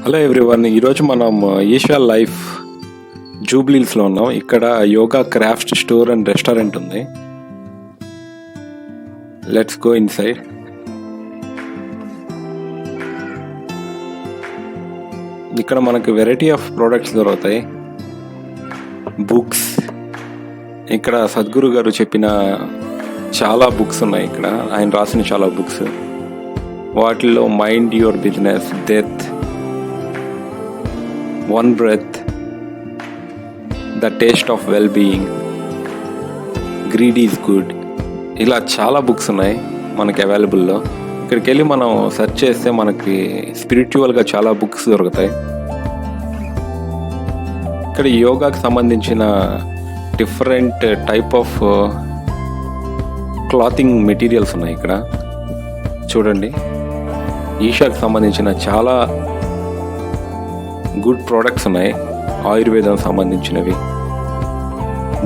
Hello everyone, ఈరోజు మనం Isha life జూబ్లీస్లో ఉన్నాం. ఇక్కడ yoga craft store and restaurant ఉంది. Let's go inside. ఇక్కడ మనకు వెరైటీ ఆఫ్ ప్రోడక్ట్స్ దొరుకుతాయి. బుక్స్, ఇక్కడ సద్గురు గారు చెప్పిన చాలా బుక్స్ ఉన్నాయి. ఇక్కడ ఆయన రాసిన చాలా బుక్స్, వాటిల్లో mind your business, death, one breath, the taste of well being, greed is good, ఇలా చాలా బుక్స్ ఉన్నాయి మనకి అవైలబుల్లో. ఇక్కడికి వెళ్ళి మనం సెర్చ్ చేస్తే మనకి స్పిరిచువల్గా చాలా బుక్స్ దొరుకుతాయి. ఇక్కడ యోగాకి సంబంధించిన different type of clothing materials ఉన్నాయి. ఇక్కడ చూడండి, ఈషాకి సంబంధించిన చాలా గుడ్ ప్రోడక్ట్స్ ఉన్నాయి. ఆయుర్వేదం సంబంధించినవి,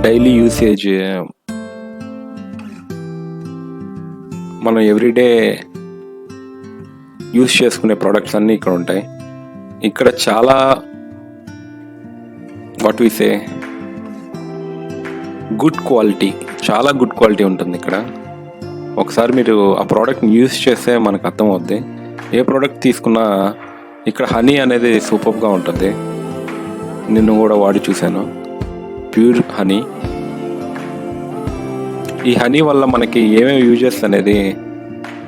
డైలీ యూసేజ్, మనం ఎవ్రీడే యూస్ చేసుకునే ప్రోడక్ట్స్ అన్నీ ఇక్కడ ఉంటాయి. ఇక్కడ చాలా what we say good quality, చాలా గుడ్ క్వాలిటీ ఉంటుంది ఇక్కడ. ఒకసారి మీరు ఆ ప్రోడక్ట్ని యూస్ చేస్తే మనకు అర్థమవుద్ది. ఏ ప్రోడక్ట్ తీసుకున్నా ఇక్కడ హనీ అనేది సూపర్గా ఉంటుంది. నిన్ను కూడా వాడి చూశాను, ప్యూర్ హనీ. ఈ హనీ వల్ల మనకి ఏమేమి యూజెస్ అనేది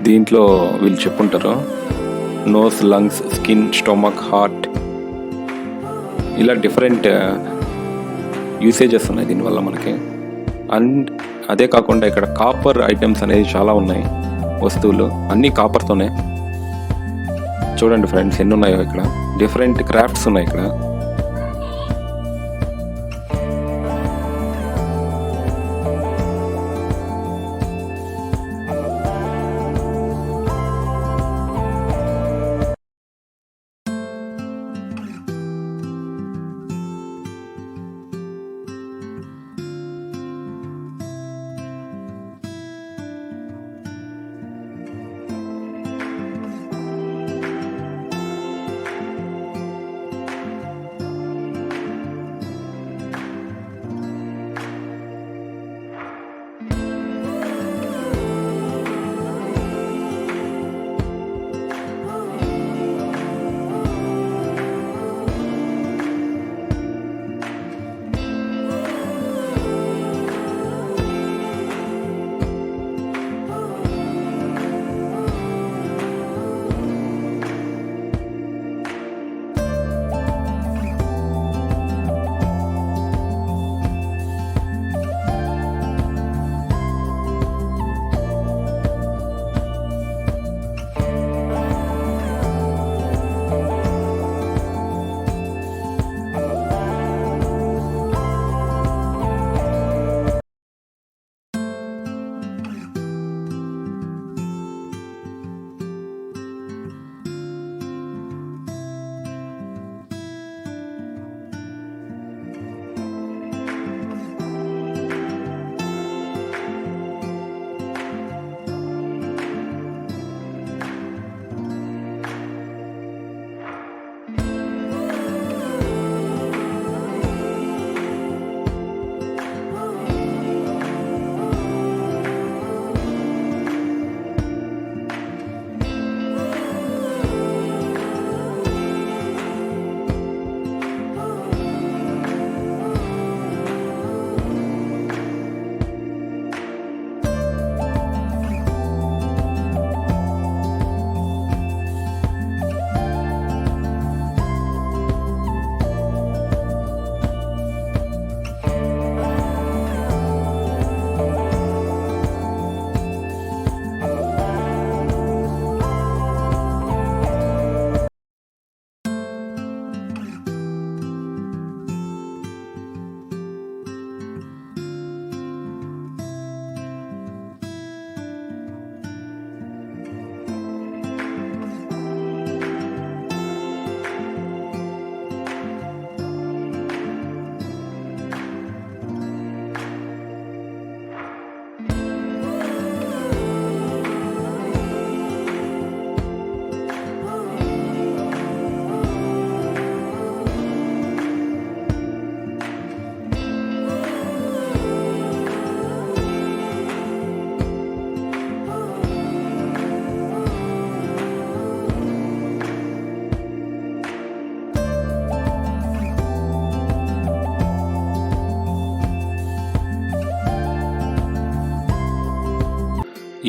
దీంట్లో వీళ్ళు చెప్పుంటారు. Nose, lungs, skin, stomach, heart, ఇలా డిఫరెంట్ యూసేజెస్ ఉన్నాయి దీనివల్ల మనకి. అండ్ అదే కాకుండా ఇక్కడ కాపర్ ఐటమ్స్ అనేది చాలా ఉన్నాయి. వస్తువులు అన్నీ కాపర్తోనే. చూడండి ఫ్రెండ్స్, ఎన్ని ఉన్నాయో ఇక్కడ. డిఫరెంట్ క్రాఫ్ట్స్ ఉన్నాయి ఇక్కడ.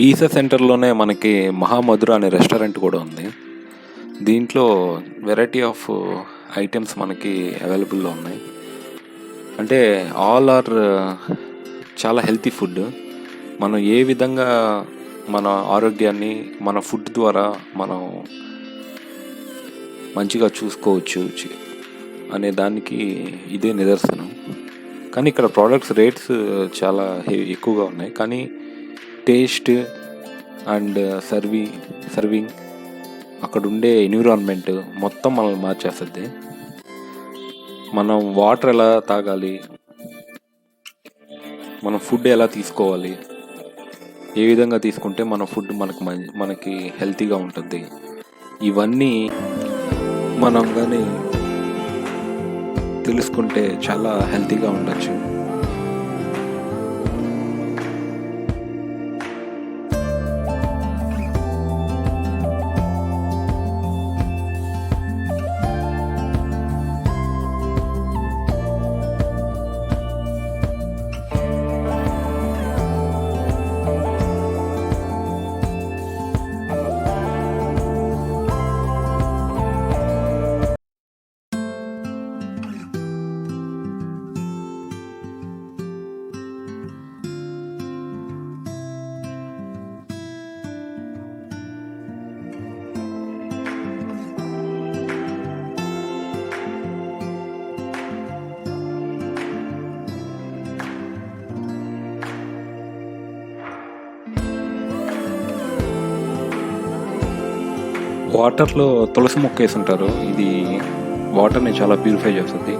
ఈసా సెంటర్లోనే మనకి మహామధుర అనే రెస్టారెంట్ కూడా ఉంది. దీంట్లో వెరైటీ ఆఫ్ ఐటమ్స్ మనకి అవైలబుల్లో ఉన్నాయి. అంటే ఆల్ ఆర్ చాలా హెల్తీ ఫుడ్. మనం ఏ విధంగా మన ఆరోగ్యాన్ని మన ఫుడ్ ద్వారా మనం మంచిగా చూసుకోవచ్చు అనే దానికి ఇదే నిదర్శనం. కానీ ఇక్కడ ప్రోడక్ట్స్ రేట్స్ చాలా ఎక్కువగా ఉన్నాయి. కానీ టేస్ట్ అండ్ సర్వింగ్ అక్కడ ఉండే ఎన్విరాన్మెంట్ మొత్తం మనల్ని మార్చేస్తుంది. మనం వాటర్ ఎలా తాగాలి, మనం ఫుడ్ ఎలా తీసుకోవాలి, ఏ విధంగా తీసుకుంటే మన ఫుడ్ మనకి హెల్తీగా ఉంటుంది, ఇవన్నీ మనం కానీ తెలుసుకుంటే చాలా హెల్తీగా ఉండొచ్చు. వాటర్లో తులసి మొక్క వేసి ఉంటారు. ఇది వాటర్ని చాలా ప్యూరిఫై చేస్తుంది.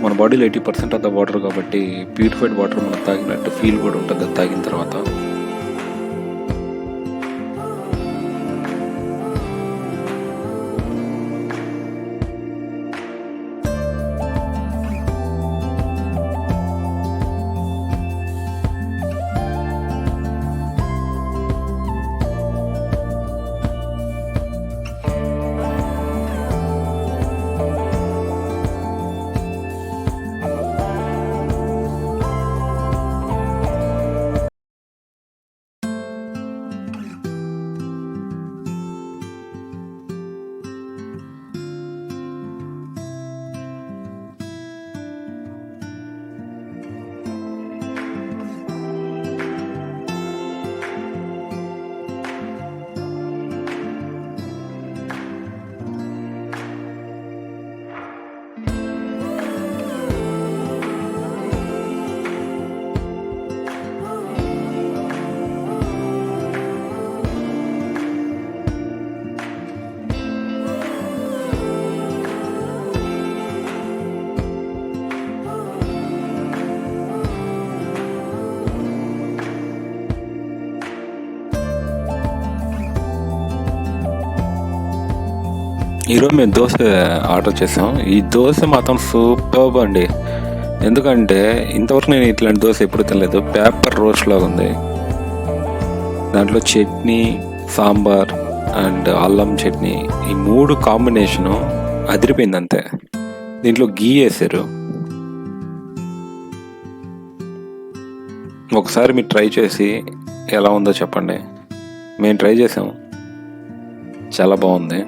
మన బాడీలో 80% ఆఫ్ ద వాటర్ కాబట్టి ప్యూరిఫైడ్ వాటర్ మనం తాగినట్టు ఫీల్ కూడా ఉంటుంది అది తాగిన తర్వాత. ఈరోజు మేము దోశ ఆర్డర్ చేసాం. ఈ దోశ మాత్రం సూపర్బ్ అండి. ఎందుకంటే ఇంతవరకు నేను ఇట్లాంటి దోశ ఎప్పుడు తినలేదు. పేపర్ రోస్ట్ లాగా ఉంది. దాంట్లో చట్నీ, సాంబార్ అండ్ అల్లం చట్నీ, ఈ 3 కాంబినేషను అదిరిపోయింది అంతే. దీంట్లో గీ వేసారు. ఒకసారి మీరు ట్రై చేసి ఎలా ఉందో చెప్పండి. మేము ట్రై చేసాము, చాలా బాగుంది.